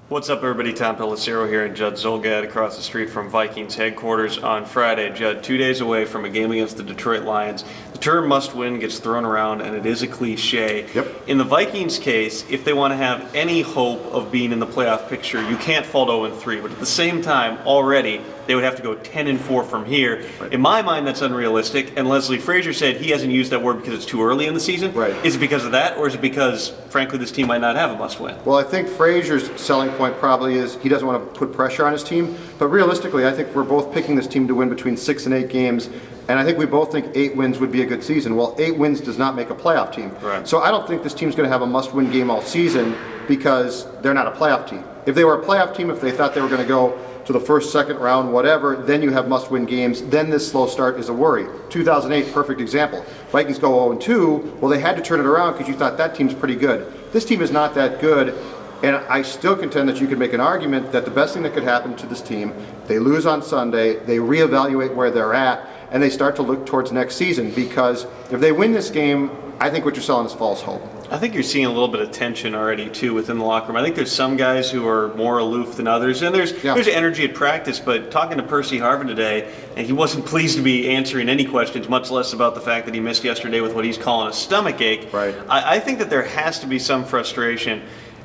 What's up, everybody? Tom Pelissero here, and Judd Zulgad across the street from Vikings headquarters on Friday. Judd, 2 days away from a game against the Detroit Lions. The term must win gets thrown around, and it is a cliche. Yep. In the Vikings case, if they want to have any hope of being in the playoff picture, you can't fall to 0-3. But at the same time, already, they would have to go 10-4 from here. Right. In my mind, that's unrealistic. And Leslie Frazier said he hasn't used that word because it's too early in the season. Right. Is it because of that, or is it because, frankly, this team might not have a must-win? Well, I think Frazier's selling point probably is he doesn't want to put pressure on his team. But realistically, I think we're both picking this team to win between 6 and 8 games. And I think we both think 8 wins would be a good season. Well, 8 wins does not make a playoff team. Right. So I don't think this team's going to have a must-win game all season because they're not a playoff team. If they were a playoff team, if they thought they were going to go to the first, second round, whatever, then you have must-win games. Then this slow start is a worry. 2008, perfect example. Vikings go 0-2. Well, they had to turn it around because you thought that team's pretty good. This team is not that good. And I still contend that you could make an argument that the best thing that could happen to this team, they lose on Sunday, they reevaluate where they're at, and they start to look towards next season. Because if they win this game, I think what you're selling is false hope. I think you're seeing a little bit of tension already, too, within the locker room. I think there's some guys who are more aloof than others, and there's energy at practice, but talking to Percy Harvin today, and he wasn't pleased to be answering any questions, much less about the fact that he missed yesterday with what he's calling a stomach ache. Right. I think that there has to be some frustration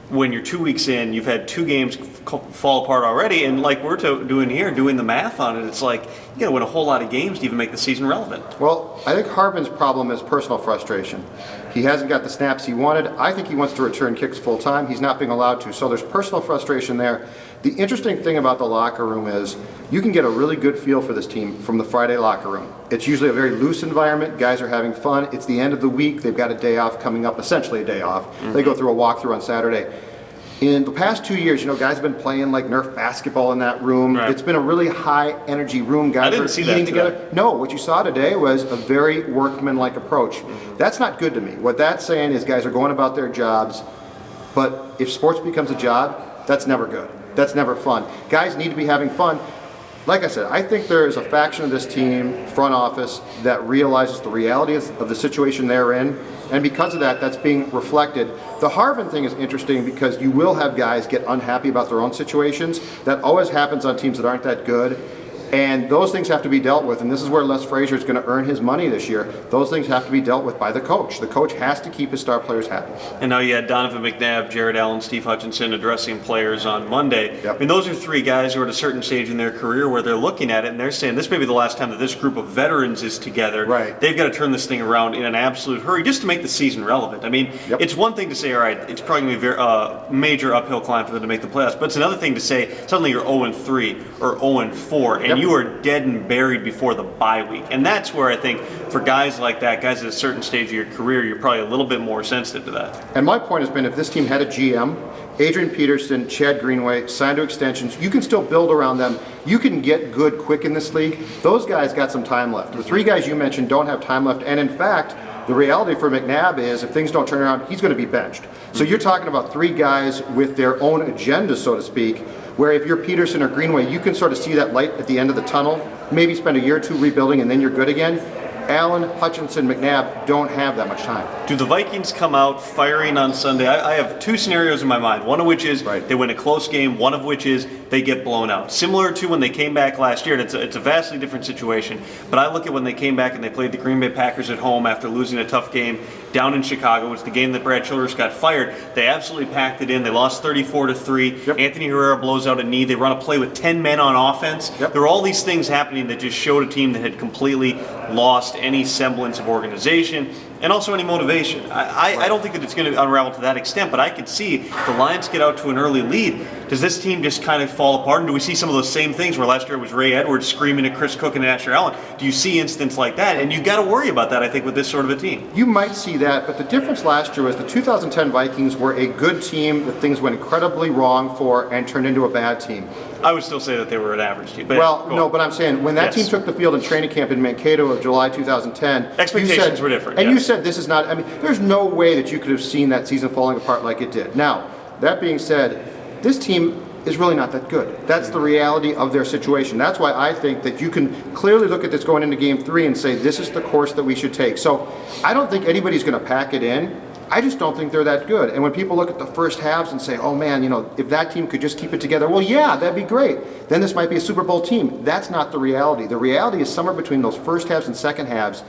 when you're 2 weeks in, you've had 2 games fall apart already, and like we're doing here, doing the math on it, it's like you got to win a whole lot of games to even make the season relevant. Well, I think Harvin's problem is personal frustration. He hasn't got the snaps he wanted. I think he wants to return kicks full time. He's not being allowed to, so there's personal frustration there. The interesting thing about the locker room is you can get a really good feel for this team from the Friday locker room. It's usually a very loose environment. Guys are having fun. It's the end of the week. They've got a day off coming up, essentially a day off. Mm-hmm. They go through a walkthrough on Saturday. In the past 2 years, guys have been playing like Nerf basketball in that room. Right. It's been a really high energy room. Guys are eating together. No, what you saw today was a very workman-like approach. Mm-hmm. That's not good to me. What that's saying is guys are going about their jobs, but if sports becomes a job, that's never good. That's never fun. Guys need to be having fun. Like I said, I think there is a faction of this team, front office, that realizes the reality of the situation they're in, and because of that, that's being reflected. The Harvin thing is interesting because you will have guys get unhappy about their own situations. That always happens on teams that aren't that good. And those things have to be dealt with, and this is where Les Frazier is going to earn his money this year. Those things have to be dealt with by the coach. The coach has to keep his star players happy. And now you had Donovan McNabb, Jared Allen, Steve Hutchinson addressing players on Monday. Yep. I mean, those are 3 guys who are at a certain stage in their career where they're looking at it and they're saying this may be the last time that this group of veterans is together. Right. They've got to turn this thing around in an absolute hurry just to make the season relevant. I mean, It's one thing to say, all right, it's probably going to be a major uphill climb for them to make the playoffs, but it's another thing to say suddenly you're 0-3 or 0-4 and you are dead and buried before the bye week. And that's where I think for guys like that, guys at a certain stage of your career, you're probably a little bit more sensitive to that. And my point has been if this team had a GM, Adrian Peterson, Chad Greenway, signed to extensions, you can still build around them. You can get good quick in this league. Those guys got some time left. The 3 guys you mentioned don't have time left. And in fact, the reality for McNabb is if things don't turn around, he's going to be benched. So you're talking about 3 guys with their own agenda, so to speak, where if you're Peterson or Greenway, you can sort of see that light at the end of the tunnel, maybe spend a year or 2 rebuilding, and then you're good again. Allen, Hutchinson, McNabb don't have that much time. Do the Vikings come out firing on Sunday? I have 2 scenarios in my mind, one of which is they win a close game, one of which is they get blown out. Similar to when they came back last year, and it's a vastly different situation, but I look at when they came back and they played the Green Bay Packers at home after losing a tough game down in Chicago. It was the game that Brad Childress got fired. They absolutely packed it in. They lost 34-3. Yep. Anthony Herrera blows out a knee. They run a play with 10 men on offense. Yep. There were all these things happening that just showed a team that had completely lost any semblance of organization and also any motivation. I don't think that it's going to unravel to that extent, but I could see if the Lions get out to an early lead, does this team just kind of fall apart? And do we see some of those same things where last year it was Ray Edwards screaming at Chris Cook and Asher Allen? Do you see instances like that? And you got to worry about that, I think, with this sort of a team. You might see that, but the difference last year was the 2010 Vikings were a good team that things went incredibly wrong for and turned into a bad team. I would still say that they were an average team. But but I'm saying when that team took the field in training camp in Mankato of July 2010, expectations were different. And you said this is not, I mean, there's no way that you could have seen that season falling apart like it did. Now, that being said, this team is really not that good. That's the reality of their situation. That's why I think that you can clearly look at this going into Game 3 and say this is the course that we should take. So I don't think anybody's going to pack it in. I just don't think they're that good. And when people look at the first halves and say, oh man, if that team could just keep it together, well, yeah, that'd be great. Then this might be a Super Bowl team. That's not the reality. The reality is somewhere between those first halves and second halves,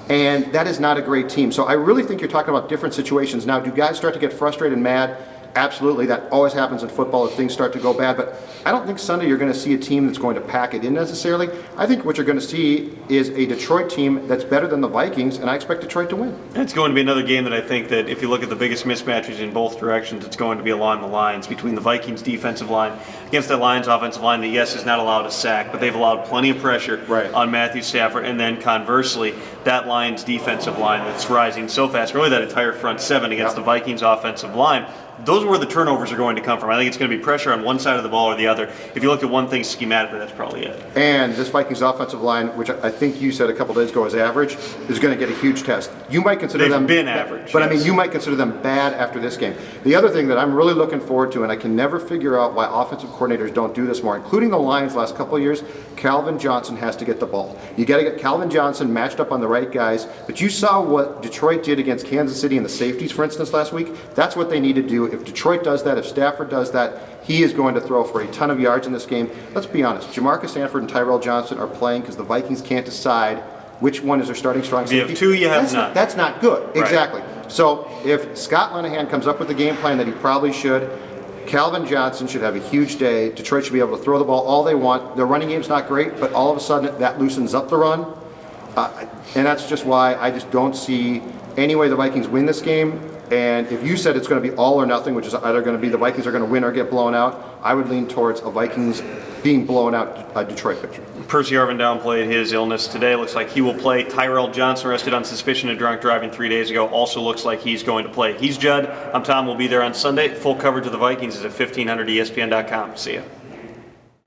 and that is not a great team. So I really think you're talking about different situations. Now, do guys start to get frustrated and mad? Absolutely, that always happens in football if things start to go bad, but I don't think Sunday you're going to see a team that's going to pack it in necessarily. I think what you're going to see is a Detroit team that's better than the Vikings, and I expect Detroit to win. It's going to be another game that I think that if you look at the biggest mismatches in both directions, it's going to be along the lines between the Vikings defensive line against the Lions offensive line that, yes, is not allowed a sack, but they've allowed plenty of pressure on Matthew Stafford, and then conversely, that Lions defensive line that's rising so fast, really that entire front seven against the Vikings offensive line. Those are where the turnovers are going to come from. I think it's going to be pressure on one side of the ball or the other. If you look at one thing schematically, that's probably it. And this Vikings offensive line, which I think you said a couple days ago is average, is going to get a huge test. You might consider them been average, but yes. I mean, you might consider them bad after this game. The other thing that I'm really looking forward to, and I can never figure out why offensive coordinators don't do this more, including the Lions last couple of years, Calvin Johnson has to get the ball. You got to get Calvin Johnson matched up on the right guys. But you saw what Detroit did against Kansas City in the safeties, for instance, last week. That's what they need to do. If Detroit does that, if Stafford does that, he is going to throw for a ton of yards in this game. Let's be honest, Jamarcus Sanford and Tyrell Johnson are playing because the Vikings can't decide which one is their starting strong safety. You have two, you have none. That's not good. Right. Exactly. So if Scott Linehan comes up with the game plan that he probably should, Calvin Johnson should have a huge day. Detroit should be able to throw the ball all they want. Their running game's not great, but all of a sudden that loosens up the run. And that's just why I just don't see any way the Vikings win this game. And if you said it's going to be all or nothing, which is either going to be the Vikings are going to win or get blown out, I would lean towards a Vikings being blown out Detroit picture. Percy Harvin downplayed his illness today. Looks like he will play. Tyrell Johnson, arrested on suspicion of drunk driving 3 days ago, also looks like he's going to play. He's Judd. I'm Tom. We'll be there on Sunday. Full coverage of the Vikings is at 1500ESPN.com. See ya.